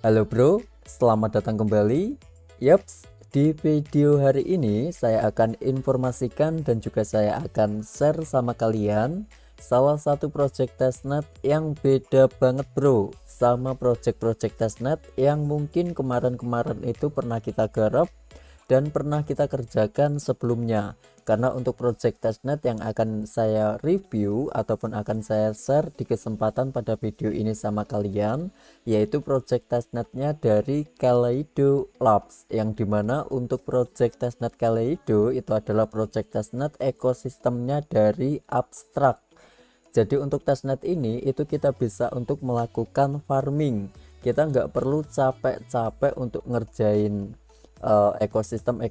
Halo bro, selamat datang kembali. Yaps, di video hari ini saya akan informasikan dan juga saya akan share sama kalian salah satu project testnet yang beda banget bro sama project-project testnet yang mungkin kemarin-kemarin itu pernah kita garap dan pernah kita kerjakan sebelumnya. Karena untuk project testnet yang akan saya review ataupun akan saya share di kesempatan pada video ini sama kalian, yaitu project testnetnya dari Kaleido Labs, yang dimana untuk project testnet Kaleido itu adalah project testnet ekosistemnya dari Abstract. Jadi untuk testnet ini itu kita bisa untuk melakukan farming. Kita nggak perlu capek-capek untuk ngerjain ekosistem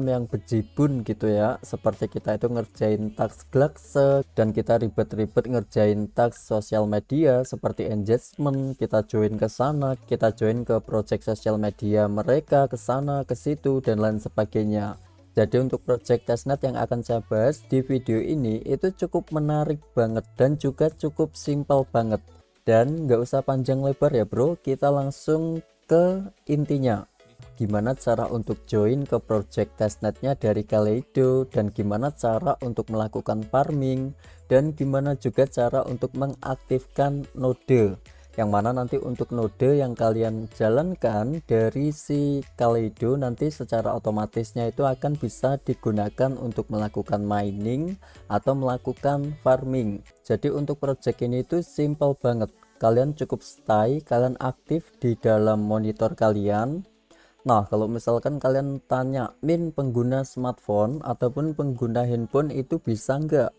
yang bejibun gitu ya, seperti kita itu ngerjain task Glaxe dan kita ribet-ribet ngerjain task sosial media seperti engagement, kita join ke sana, kita join ke project sosial media mereka, ke sana ke situ dan lain sebagainya. Jadi untuk project testnet yang akan saya bahas di video ini itu cukup menarik banget dan juga cukup simpel banget, dan nggak usah panjang lebar ya bro, kita langsung ke intinya. Gimana cara untuk join ke project testnetnya dari Kaleido, dan gimana cara untuk melakukan farming, dan gimana juga cara untuk mengaktifkan node, yang mana nanti untuk node yang kalian jalankan dari si Kaleido nanti secara otomatisnya itu akan bisa digunakan untuk melakukan mining atau melakukan farming. Jadi untuk project ini itu simple banget, kalian cukup stay, kalian aktif di dalam monitor kalian. Nah, kalau misalkan kalian tanya, Min, pengguna smartphone ataupun pengguna handphone itu bisa nggak?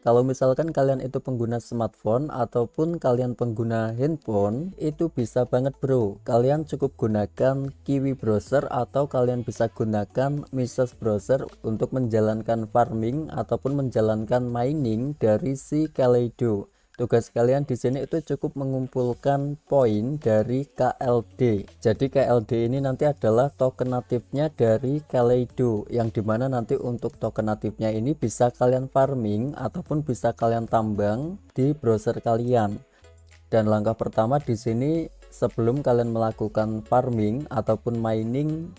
Kalau misalkan kalian itu pengguna smartphone ataupun kalian pengguna handphone, itu bisa banget bro. Kalian cukup gunakan Kiwi Browser atau kalian bisa gunakan Mises Browser untuk menjalankan farming ataupun menjalankan mining dari si Kaleido. Tugas kalian di sini itu cukup mengumpulkan poin dari KLD. Jadi KLD ini nanti adalah token natifnya dari Kaleido, yang dimana nanti untuk token natifnya ini bisa kalian farming ataupun bisa kalian tambang di browser kalian. Dan langkah pertama di sini sebelum kalian melakukan farming ataupun mining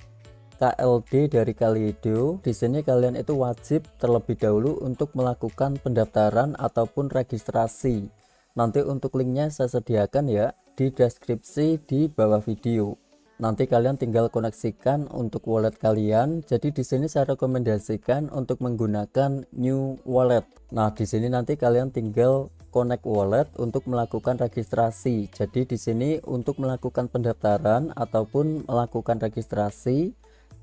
KLD dari Kaleido, di sini kalian itu wajib terlebih dahulu untuk melakukan pendaftaran ataupun registrasi. Nanti untuk linknya saya sediakan ya di deskripsi di bawah video. Nanti kalian tinggal koneksikan untuk wallet kalian. Jadi di sini saya rekomendasikan untuk menggunakan new wallet. Nah, di sini nanti kalian tinggal connect wallet untuk melakukan registrasi. Jadi di sini untuk melakukan pendaftaran ataupun melakukan registrasi,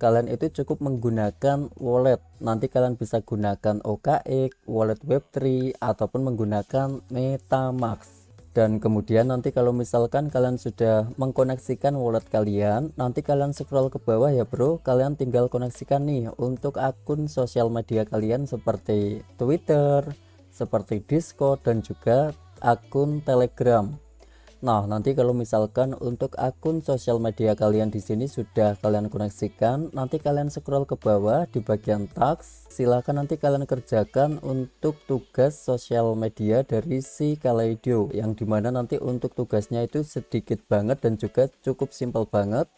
kalian itu cukup menggunakan wallet. Nanti kalian bisa gunakan OKX, wallet Web3 ataupun menggunakan MetaMask. Dan kemudian nanti kalau misalkan kalian sudah mengkoneksikan wallet kalian, nanti kalian scroll ke bawah ya bro, kalian tinggal koneksikan nih untuk akun sosial media kalian seperti Twitter, seperti Discord, dan juga akun Telegram. Nah, nanti kalau misalkan untuk akun sosial media kalian di sini sudah kalian koneksikan, nanti kalian scroll ke bawah di bagian task. Silahkan nanti kalian kerjakan untuk tugas sosial media dari si Kaleido, yang dimana nanti untuk tugasnya itu sedikit banget dan juga cukup simpel banget.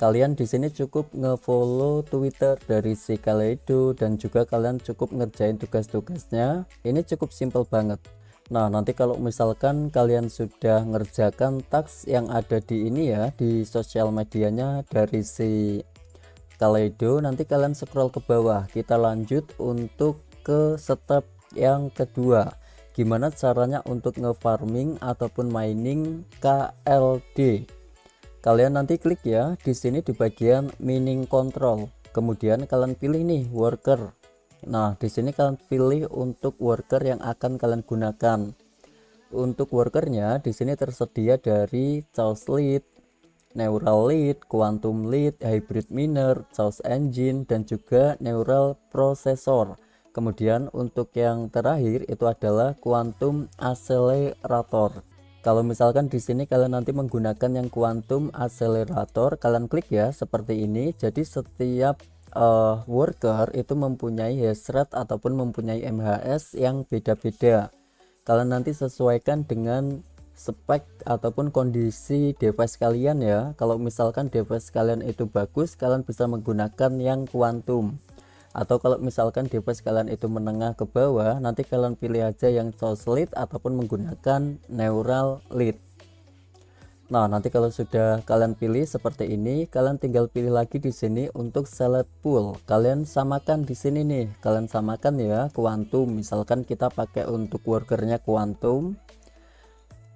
Kalian di sini cukup ngefollow Twitter dari si Kaleido dan juga kalian cukup ngerjain tugas-tugasnya. Ini cukup simpel banget. Nah, nanti kalau misalkan kalian sudah ngerjakan task yang ada di ini ya, di sosial medianya dari si Kaleido, nanti kalian scroll ke bawah. Kita lanjut untuk ke step yang kedua. Gimana caranya untuk ngefarming ataupun mining KLD? Kalian nanti klik ya di sini di bagian mining control. Kemudian kalian pilih nih worker. Nah, di sini kalian pilih untuk worker yang akan kalian gunakan. Untuk workernya di sini tersedia dari Chaos Lead, Neural Lead, Quantum Lead, Hybrid Miner, Chaos Engine, dan juga Neural Processor. Kemudian untuk yang terakhir itu adalah Quantum Accelerator. Kalau misalkan di sini kalian nanti menggunakan yang Quantum Accelerator, kalian klik ya seperti ini. Jadi setiap worker itu mempunyai hash rate ataupun mempunyai MHS yang beda-beda. Kalian nanti sesuaikan dengan spek ataupun kondisi device kalian ya. Kalau misalkan device kalian itu bagus, kalian bisa menggunakan yang quantum, atau kalau misalkan device kalian itu menengah ke bawah, nanti kalian pilih aja yang source lead ataupun menggunakan neural lead. Nah, nanti kalau sudah kalian pilih seperti ini, kalian tinggal pilih lagi di sini untuk select pool. Kalian samakan di sini nih, kalian samakan ya quantum. Misalkan kita pakai untuk workernya quantum.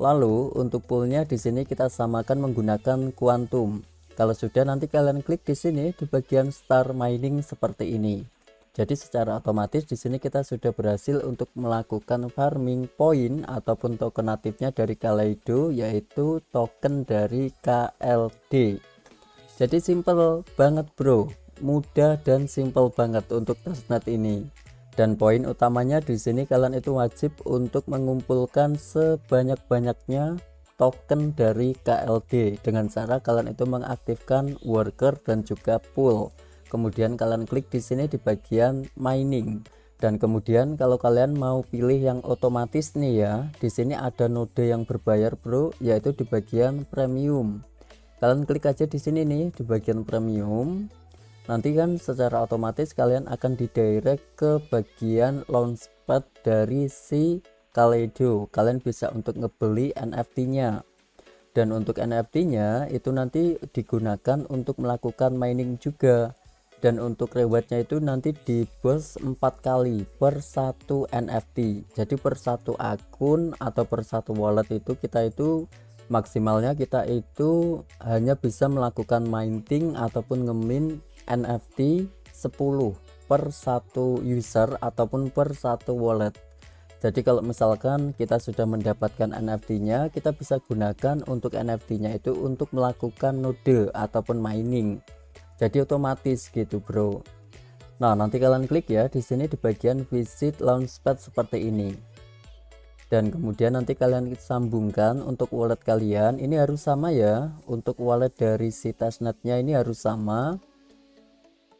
Lalu untuk poolnya di sini kita samakan menggunakan quantum. Kalau sudah, nanti kalian klik di sini di bagian start mining seperti ini. Jadi secara otomatis di sini kita sudah berhasil untuk melakukan farming poin ataupun token natifnya dari Kaleido, yaitu token dari KLD. Jadi simple banget bro, mudah dan simple banget untuk testnet ini. Dan poin utamanya di sini kalian itu wajib untuk mengumpulkan sebanyak-banyaknya token dari KLD dengan cara kalian itu mengaktifkan worker dan juga pool. Kemudian kalian klik di sini di bagian mining, dan kemudian kalau kalian mau pilih yang otomatis nih ya, di sini ada node yang berbayar bro, yaitu di bagian premium. Kalian klik aja di sini nih di bagian premium. Nanti kan secara otomatis kalian akan didirect ke bagian launchpad dari si Kaleido. Kalian bisa untuk ngebeli NFT-nya. Dan untuk NFT-nya itu nanti digunakan untuk melakukan mining juga. Dan untuk rewardnya itu nanti di burst 4 kali per satu NFT. Jadi per satu akun atau per satu wallet itu kita itu maksimalnya kita itu hanya bisa melakukan minting ataupun ngemin NFT 10 per satu user ataupun per satu wallet. Jadi kalau misalkan kita sudah mendapatkan NFT-nya, kita bisa gunakan untuk NFT-nya itu untuk melakukan node ataupun mining. Jadi otomatis gitu bro. Nah, nanti kalian klik ya di sini di bagian visit launchpad seperti ini. Dan kemudian nanti kalian sambungkan untuk wallet kalian. Ini harus sama ya. Untuk wallet dari si testnetnya ini harus sama.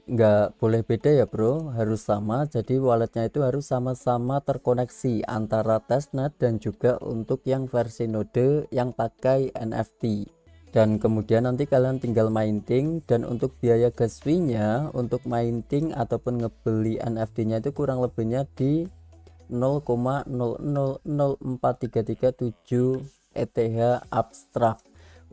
Nggak boleh beda ya bro, harus sama. Jadi walletnya itu harus sama-sama terkoneksi antara testnet dan juga untuk yang versi node yang pakai NFT. Dan kemudian nanti kalian tinggal minting, dan untuk biaya gas fee-nya untuk minting ataupun ngebeli NFT-nya itu kurang lebihnya di 0,00043337 ETH abstrak.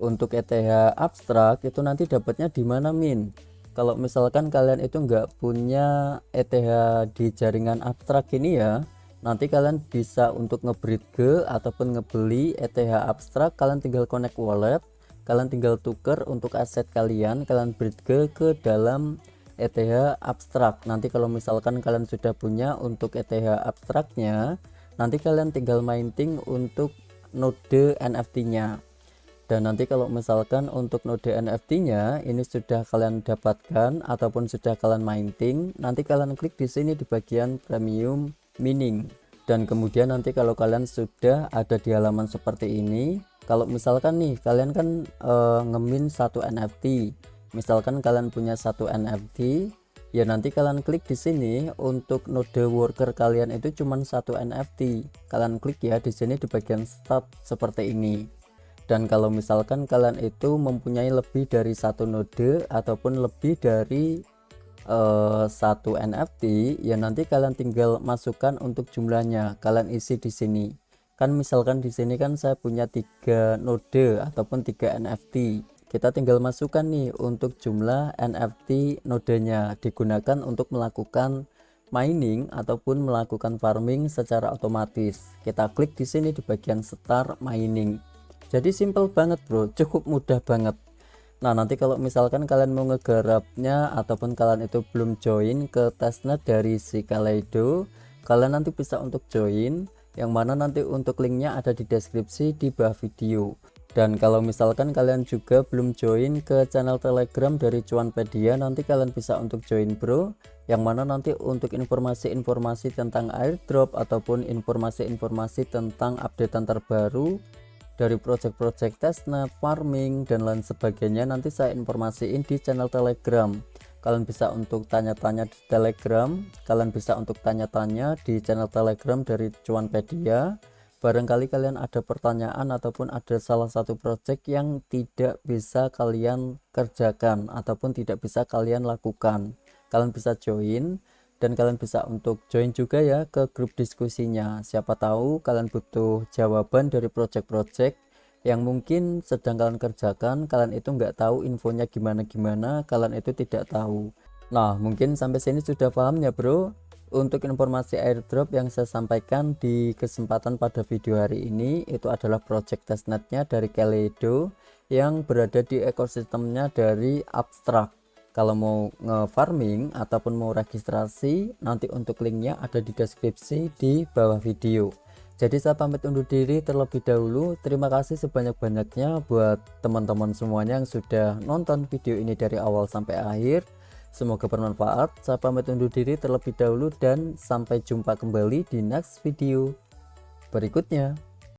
Untuk ETH abstrak itu nanti dapatnya di mana min? Kalau misalkan kalian itu nggak punya ETH di jaringan abstrak ini ya, nanti kalian bisa untuk ngebreed ataupun ngebeli ETH abstrak. Kalian tinggal connect wallet, kalian tinggal tuker untuk aset kalian breed ke dalam ETH abstrak. Nanti kalau misalkan kalian sudah punya untuk ETH abstraknya, nanti kalian tinggal minting untuk node NFT-nya. Dan nanti kalau misalkan untuk node NFT-nya ini sudah kalian dapatkan ataupun sudah kalian minting, nanti kalian klik di sini di bagian premium mining. Dan kemudian nanti kalau kalian sudah ada di halaman seperti ini, kalau misalkan nih kalian kan ngemin satu NFT, misalkan kalian punya satu NFT, ya nanti kalian klik di sini untuk node worker kalian itu cuma satu NFT. Kalian klik ya di sini di bagian start seperti ini. Dan kalau misalkan kalian itu mempunyai lebih dari satu node ataupun lebih dari satu NFT, ya nanti kalian tinggal masukkan untuk jumlahnya, kalian isi di sini. Kan misalkan di sini kan saya punya 3 node ataupun 3 NFT. Kita tinggal masukkan nih untuk jumlah NFT nodenya, digunakan untuk melakukan mining ataupun melakukan farming secara otomatis. Kita klik di sini di bagian start mining. Jadi simple banget bro, cukup mudah banget. Nah, nanti kalau misalkan kalian mau ngegarapnya ataupun kalian itu belum join ke testnet dari si Kaleido, kalian nanti bisa untuk join, yang mana nanti untuk linknya ada di deskripsi di bawah video. Dan kalau misalkan kalian juga belum join ke channel Telegram dari Cuanpedia, nanti kalian bisa untuk join bro, yang mana nanti untuk informasi-informasi tentang airdrop ataupun informasi-informasi tentang updatean terbaru dari project-project testnet, farming, dan lain sebagainya nanti saya informasiin di channel Telegram. Kalian bisa untuk tanya-tanya di Telegram, kalian bisa untuk tanya-tanya di channel Telegram dari Cuanpedia. Barangkali kalian ada pertanyaan ataupun ada salah satu project yang tidak bisa kalian kerjakan ataupun tidak bisa kalian lakukan. Kalian bisa join dan kalian bisa untuk join juga ya ke grup diskusinya. Siapa tahu kalian butuh jawaban dari project-project yang mungkin sedang kalian kerjakan, kalian itu nggak tahu infonya gimana-gimana, kalian itu tidak tahu. Nah, mungkin sampai sini sudah paham ya bro. Untuk informasi airdrop yang saya sampaikan di kesempatan pada video hari ini itu adalah project testnetnya dari Kaleido yang berada di ekosistemnya dari Abstract. Kalau mau nge-farming ataupun mau registrasi, nanti untuk linknya ada di deskripsi di bawah video. Jadi saya pamit undur diri terlebih dahulu. Terima kasih sebanyak-banyaknya buat teman-teman semuanya yang sudah nonton video ini dari awal sampai akhir. Semoga bermanfaat. Saya pamit undur diri terlebih dahulu dan sampai jumpa kembali di next video berikutnya.